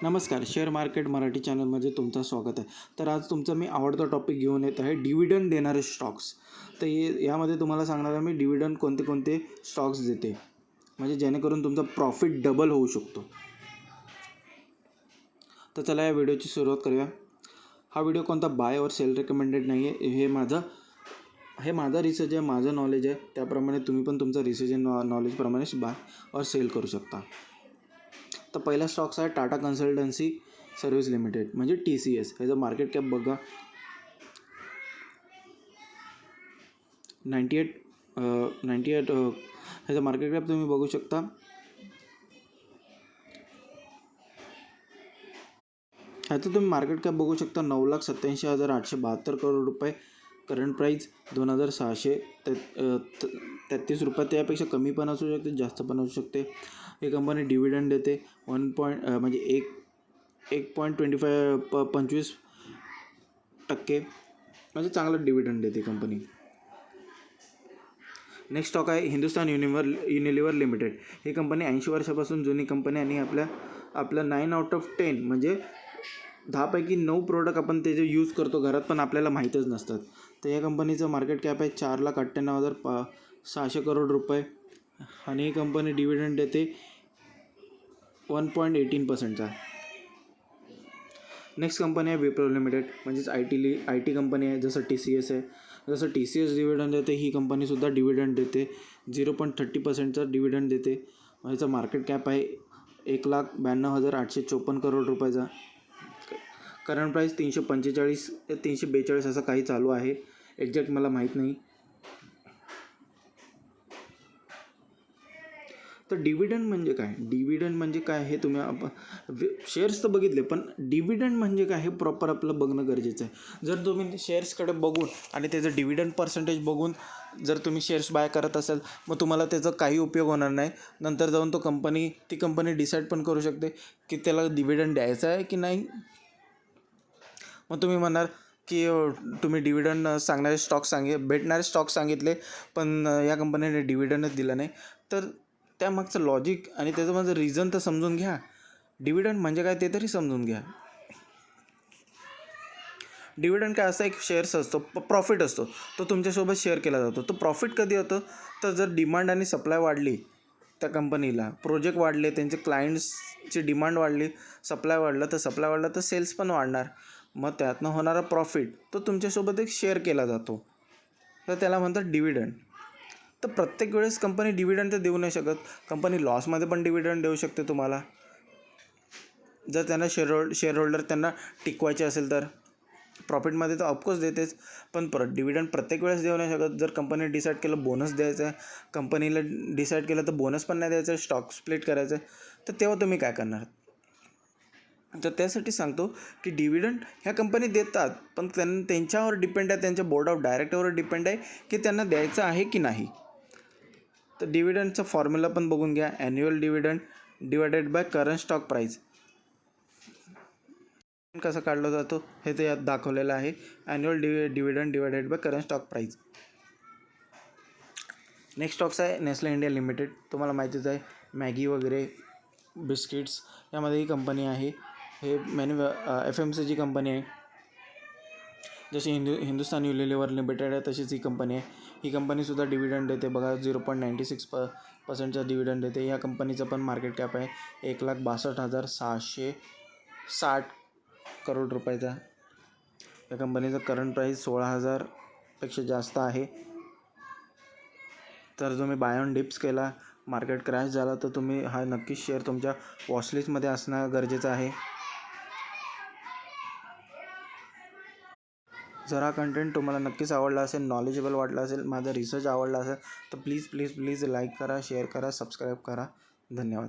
नमस्कार, share market Marathi चॅनलमध्ये तुमचं स्वागत आहे. तर आज तुमचा मी आवडता टॉपिक घेऊन येत आहे डिव्हिडंड देणारे स्टॉक्स. तर यामध्ये तुम्हाला सांगणार आहे मी डिव्हिडंड कोणते कोणते स्टॉक्स देते, म्हणजे जेणेकरून तुमचा प्रॉफिट डबल होऊ शकतो. तर चला या व्हिडिओची सुरुवात करूया. हा व्हिडिओ कोणता बाय और सेल रेकमेंडेड नाही आहे. हे माझा रिसर्च आहे, माझं नॉलेज आहे. त्याप्रमाणे तुम्ही पण तुमचा रिसर्च नॉलेजप्रमाणे बाय और सेल करू शकता. तर पहिला स्टॉक्स आहे टाटा कन्सल्टन्सी सर्व्हिस लिमिटेड, म्हणजे TCS. ह्याचं मार्केट कॅप बघा 98 ह्याचं मार्केट कॅप तुम्ही बघू शकता. ह्याचं तुम्ही मार्केट कॅप बघू शकता 9,87,872 करोड रुपये. करंट प्राईस 2,633 रुपये. त्यापेक्षा कमी पण असू शकते, जास्त पण असू शकते. ही कंपनी डिव्हिडंड देते 1.25%, म्हणजे चांगलं डिव्हिडंड देते कंपनी. नेक्स्ट स्टॉक आहे हिंदुस्तान युनिलिव्हर लिमिटेड. ही कंपनी 80 वर्षापासून जुनी कंपनी आणि आपलं 9 आउट ऑफ 10 म्हणजे 10पैकी 9 प्रोडक्ट आपण त्याचे यूज करतो घरात, पण आपल्याला माहीतच नसतात. तर या कंपनीचं मार्केट कॅप आहे 4,98,600 करोड रुपये आणि ही कंपनी डिव्हिडंड देते 1.18%. नेक्स्ट कंपनी आहे विप्रो लिमिटेड, म्हणजेच आय टी कंपनी आहे. जसं TCS आहे, जसं TCS डिव्हिडंड देते, ही कंपनीसुद्धा डिव्हिडंड देते. 0.30% डिव्हिडंड देते. ह्याचं मार्केट कॅप आहे 1,92,854 करोड रुपयाचा. करंट प्राईस 345 ते 342 असं काही चालू आहे, एक्झॅक्ट मला माहीत नाही. तर डिव्हिडंड म्हणजे काय, डिव्हिडंड म्हणजे काय हे तुम्ही शेअर्स तर बघितले, पण डिव्हिडंड म्हणजे काय हे प्रॉपर आपलं बघणं गरजेचं आहे. जर तुम्ही शेअर्सकडे बघून आणि त्याचं डिव्हिडंड पर्सेंटेज बघून जर तुम्ही शेअर्स बाय करत असाल, मग तुम्हाला त्याचा काही उपयोग होणार नाही. नंतर जाऊन ती कंपनी डिसाईड पण करू शकते की त्याला डिव्हिडंड द्यायचा आहे की नाही. मग तुम्ही म्हणाल की तुम्ही डिव्हिडंड भेटणारे स्टॉक सांगितले, पण या कंपनीने डिव्हिडंडच दिला नाही. तर त्यामागचं लॉजिक आणि त्याचं माझं रिझन तर समजून घ्या. डिव्हिडंड म्हणजे काय ते तरी समजून घ्या. डिव्हिडंड काय असा एक शेअर्स असतो, प्रॉफिट असतो, तो तुमच्यासोबत शेअर केला जातो. तो प्रॉफिट कधी होतो, तर जर डिमांड आणि सप्लाय वाढली, त्या कंपनीला प्रोजेक्ट वाढले, त्यांचे क्लायंट्सची डिमांड वाढली, सप्लाय वाढला तर सेल्स पण वाढणार. मग त्यातनं होणारा प्रॉफिट तो तुमच्यासोबत एक शेअर केला जातो, तर त्याला म्हणतात डिव्हिडंड. तर प्रत्येक वेळेस कंपनी डिव्हिडंड तर देऊ नाही शकत. कंपनी लॉसमध्ये पण डिव्हिडंड देऊ शकते तुम्हाला, जर त्यांना शेअर होल्डर त्यांना टिकवायचे असेल तर. प्रॉफिटमध्ये तर ऑफकोर्स देतेच, पण डिव्हिडंड प्रत्येक वेळेस देऊ नाही शकत. जर कंपनीने डिसाईड केलं बोनस द्यायचं आहे, कंपनीला डिसाईड केलं तर बोनस पण नाही द्यायचं आहे, स्टॉक स्प्लिट करायचं आहे, तर तेव्हा तुम्ही काय करणार. तर त्यासाठी सांगतो की डिव्हिडंड ह्या कंपनी देतात, पण त्यांच्यावर डिपेंड आहे, त्यांच्या बोर्ड ऑफ डायरेक्टरवर डिपेंड आहे की त्यांना द्यायचं आहे की नाही. तर डिव्हिडंडचा फॉर्म्युला पण बघून घ्या. Annual dividend divided by current stock price कसा काढला जातो हे ते यात दाखवलेलं आहे. Annual dividend divided by current stock price. Next stocks आहे नेस्ले इंडिया लिमिटेड. तुम्हाला माहितीच आहे, मॅगी वगैरे बिस्किट्स यामध्ये ही कंपनी आहे. हे FMCG कंपनी आहे. जशी हिंदुस्तान युनिलिव्हर लिमिटेड आहे, तशीच ही कंपनी आहे. ही कंपनीसुद्धा डिव्हिडंड देते बघा, 0.96% डिव्हिडंड देते. या कंपनीचं पण मार्केट कॅप आहे 1,62,660 करोड रुपयाचा. या कंपनीचं करंट प्राईस 16,000पेक्षा जास्त आहे. तर तुम्ही बाय ऑन डिप्स केला, मार्केट क्रॅश झाला, तर तुम्ही हा नक्कीच शेअर तुमच्या वॉचलिस्टमध्ये असणं गरजेचं आहे. जर हा कंटेंट तुम्हाला नक्कीच आवडला असेल, नॉलेजेबल वाटला असेल, माझा रिसर्च आवडला असेल, तर प्लीज लाईक करा, शेअर करा, सबस्क्राईब करा. धन्यवाद.